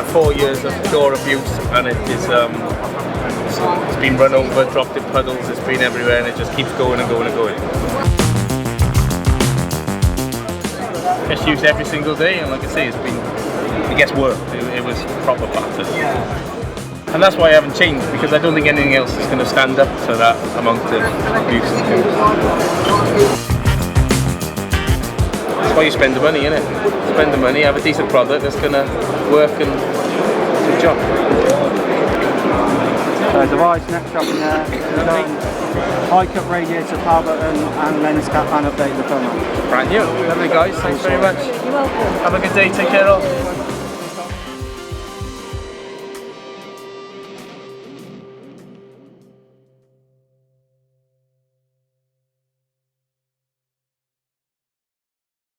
4 years of pure abuse, and it is it's been run over, dropped in puddles, it's been everywhere, and it just keeps going and going and going. It's used every single day, and like I say, it gets work. It was proper battered. And that's why I haven't changed, because I don't think anything else is going to stand up to that amount of abuse and things. That's why you spend the money, innit? Spend the money, have a decent product that's going to work and do the job. So device, next up in there, high cut radiator, power button and lens cap and update the firmware. Brand new. Lovely guys, thanks very much. You're welcome. Have a good day, take care all.